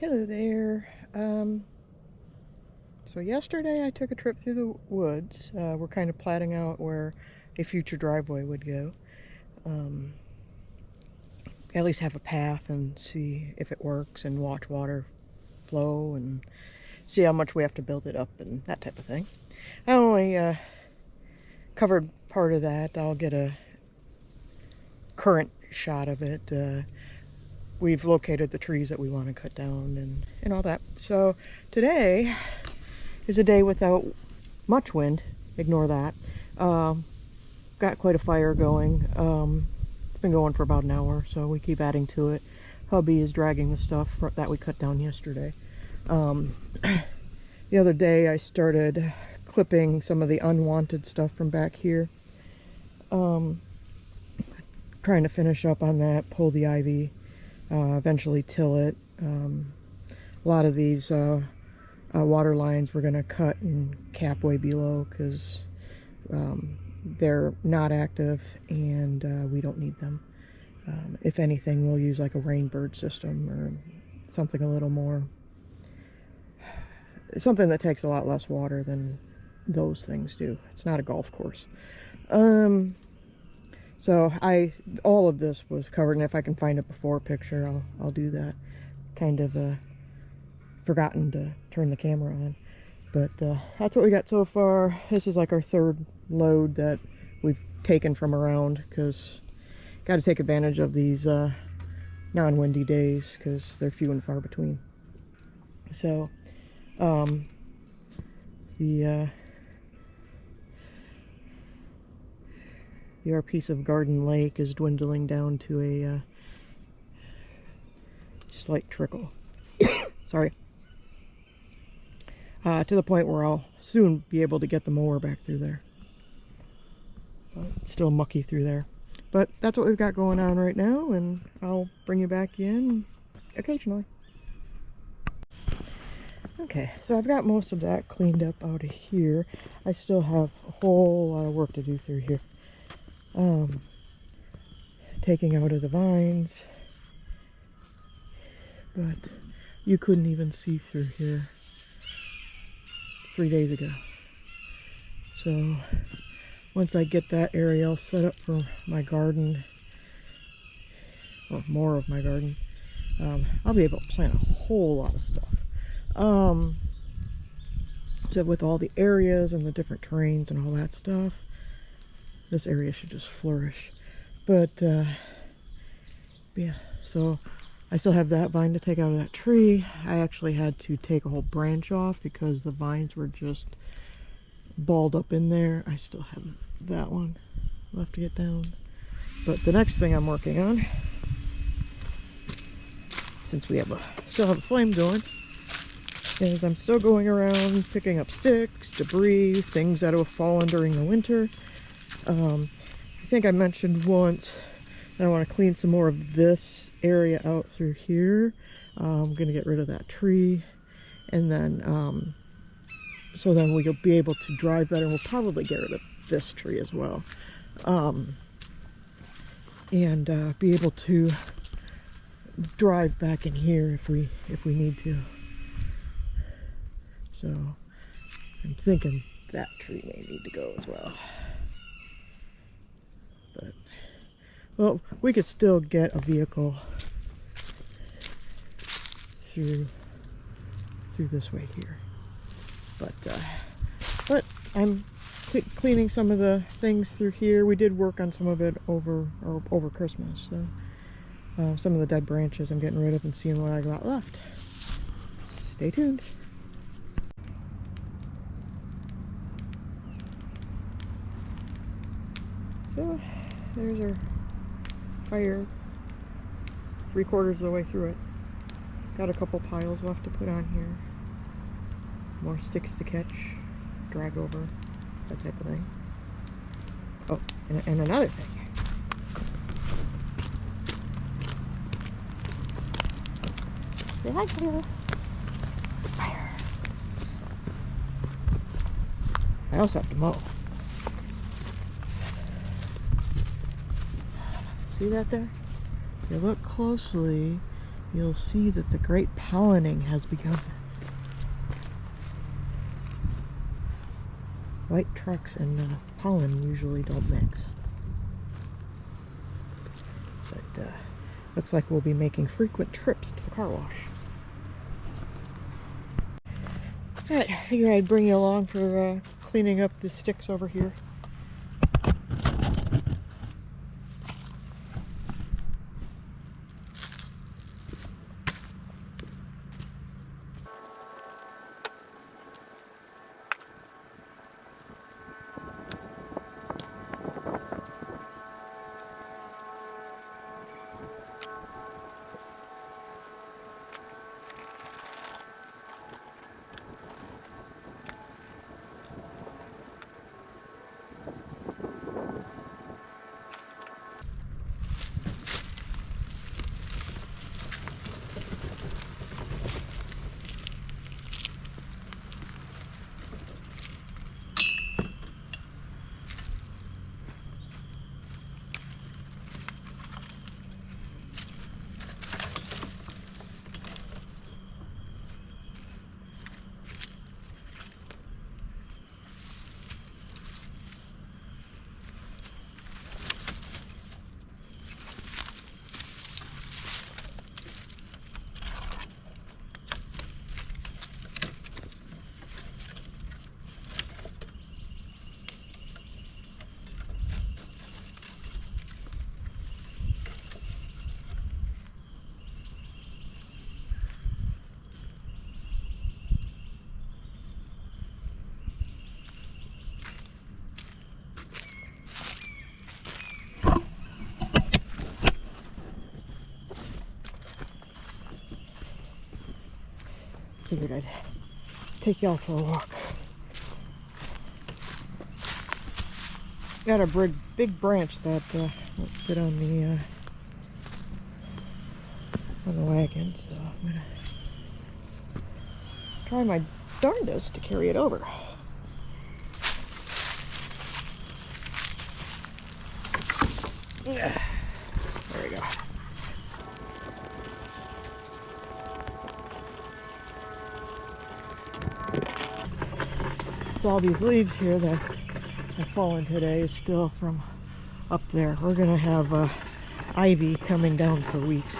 Hello there. So yesterday I took a trip through the woods. We're kind of platting out where a future driveway would go. At least have a path and see if it works and watch water flow and see how much we have to build it up and that type of thing. I only covered part of that. I'll get a current shot of it. We've located the trees that we want to cut down and all that. So today is a day without much wind. Ignore that. Got quite a fire going. It's been going for about an hour, so we keep adding to it. Hubby is dragging the stuff that we cut down yesterday. The other day I started clipping some of the unwanted stuff from back here. Trying to finish up on that, pull the ivy, eventually till it. A lot of these water lines we're going to cut and cap way below because they're not active and we don't need them. If anything, we'll use like a rainbird system or something a little more, something that takes a lot less water than those things do. It's not a golf course. So all of this was covered, and if I can find a before picture, I'll do that. Kind of forgotten to turn the camera on, but that's what we got so far. This is like our third load that we've taken from around because got to take advantage of these non-windy days because they're few and far between. So our piece of Garden Lake is dwindling down to a slight trickle. Sorry. To the point where I'll soon be able to get the mower back through there. Still mucky through there. But that's what we've got going on right now, and I'll bring you back in occasionally. Okay, so I've got most of that cleaned up out of here. I still have a whole lot of work to do through here. Taking out of the vines, but you couldn't even see through here 3 days ago. So once I get that area all set up for my garden, well, more of my garden, I'll be able to plant a whole lot of stuff. So with all the areas and the different terrains and all that stuff, this area should just flourish. But yeah, so I still have that vine to take out of that tree. I actually had to take a whole branch off because the vines were just balled up in there. I still have that one left to get down. But the next thing I'm working on, since we still have a flame going, is I'm still going around picking up sticks, debris, things that have fallen during the winter. I think I mentioned once that I want to clean some more of this area out through here. I'm going to get rid of that tree, and then so then we'll be able to drive better. We'll probably get rid of this tree as well, and be able to drive back in here if we need to. So I'm thinking that tree may need to go as well. But, well, we could still get a vehicle through this way here. But I'm cleaning some of the things through here. We did work on some of it over Christmas. So some of the dead branches I'm getting rid of and seeing what I got left. Stay tuned. So there's our fire, 3/4 of the way through it. Got a couple piles left to put on here. More sticks to catch, drag over, that type of thing. Oh, and another thing. Say hi, Taylor. Fire. I also have to mow. See that there? If you look closely, you'll see that the great pollinating has begun. White trucks and pollen usually don't mix. But looks like we'll be making frequent trips to the car wash. Alright, I figure I'd bring you along for cleaning up the sticks over here. Figured I'd take y'all for a walk. Got a big branch that won't fit on the wagon, so I'm gonna try my darndest to carry it over. There we go. So all these leaves here that have fallen today is still from up there. We're gonna have ivy coming down for weeks.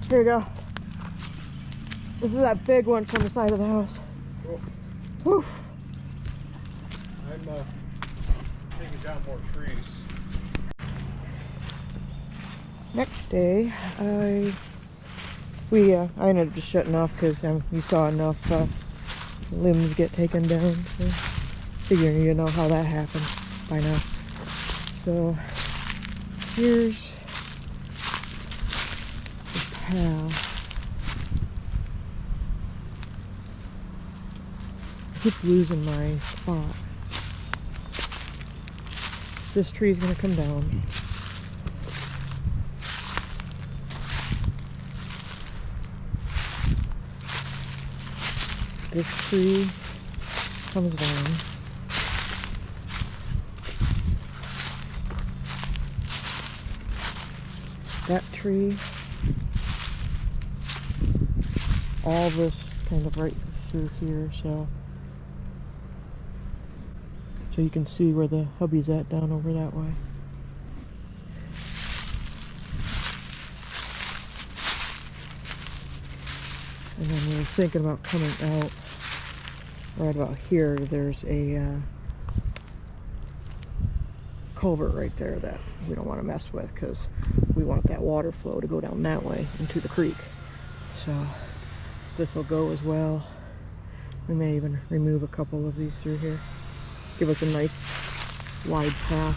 Here you go. This is that big one from the side of the house. Cool. Whew. I'm taking down more trees. Next day, I ended up just shutting off because we saw enough limbs get taken down. So figuring you know how that happened by now. So here's path. I keep losing my spot. This tree's gonna come down. This tree comes down. That tree, all this kind of right through here, so you can see where the hubby's at down over that way. And then we were thinking about coming out right about here. There's a culvert right there that we don't want to mess with because we want that water flow to go down that way into the creek. So this will go as well. We may even remove a couple of these through here. Give us a nice wide path.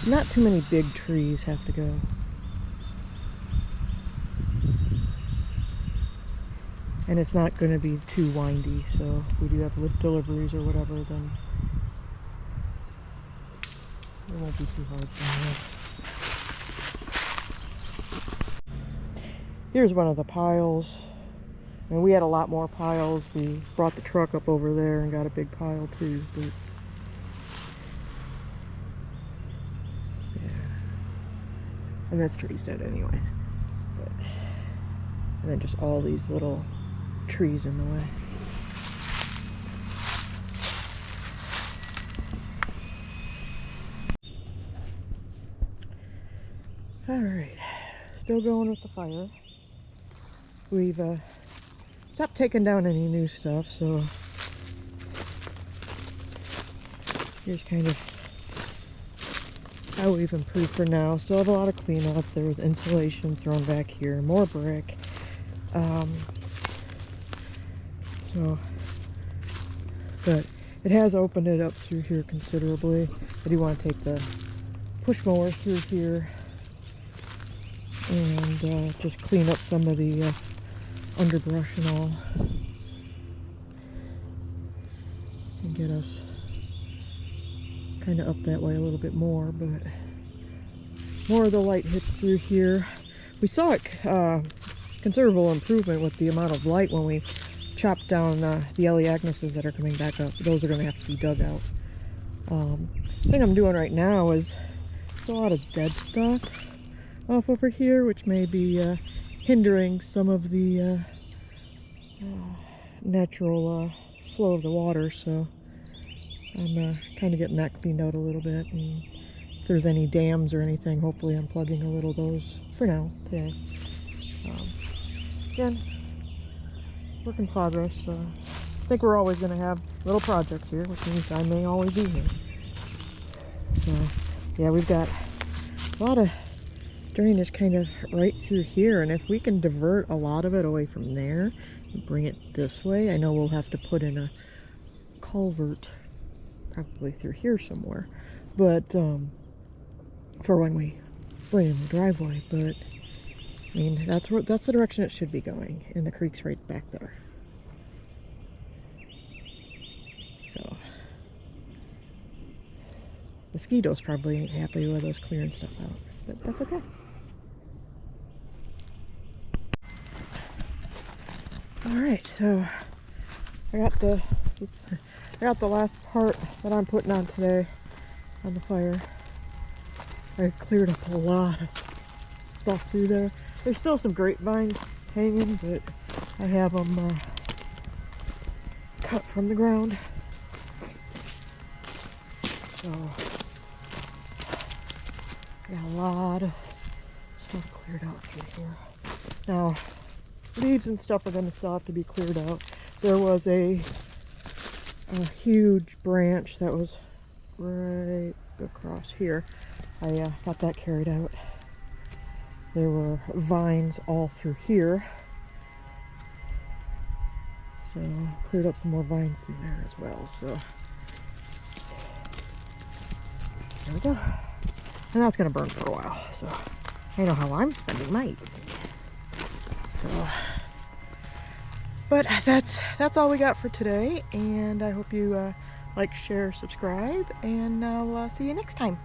Not too many big trees have to go. And it's not going to be too windy, so if we do have deliveries or whatever, then it won't be too hard for me. Here's one of the piles. And we had a lot more piles. We brought the truck up over there and got a big pile too. But yeah. And this tree's dead anyways. But, and then just all these little trees in the way. Alright, still going with the fire. We've stopped taking down any new stuff, so here's kind of how we've improved for now. Still have a lot of cleanup. There was insulation thrown back here, more brick. But it has opened it up through here considerably. I do want to take the push mower through here and just clean up some of the underbrush and all, and get us kind of up that way a little bit more. But more of the light hits through here. We saw a considerable improvement with the amount of light when we chopped down the Elaeagnuses that are coming back up. Those are going to have to be dug out. The thing I'm doing right now is there's a lot of dead stuff off over here, which may be hindering some of the natural flow of the water. So I'm kind of getting that cleaned out a little bit, and if there's any dams or anything, hopefully unplugging a little of those for now today. Again, work in progress. I think we're always going to have little projects here, which means I may always be here. So yeah, we've got a lot of drainage kind of right through here, and if we can divert a lot of it away from there and bring it this way, I know we'll have to put in a culvert probably through here somewhere, but for when we bring in the driveway. But I mean, that's the direction it should be going, and the creek's right back there. So mosquitoes probably ain't happy with us clearing stuff out, but that's okay. Alright, so I got the last part that I'm putting on today on the fire. I cleared up a lot of stuff through there. There's still some grapevines hanging, but I have them cut from the ground. So I got a lot of stuff cleared out through here. Now, leaves and stuff are going to still have to be cleared out. There was a huge branch that was right across here. I got that carried out. There were vines all through here, so cleared up some more vines through there as well. So there we go. And that's gonna burn for a while, so I know how I'm spending my evening. So, but that's all we got for today, and I hope you like, share, subscribe, and I'll see you next time.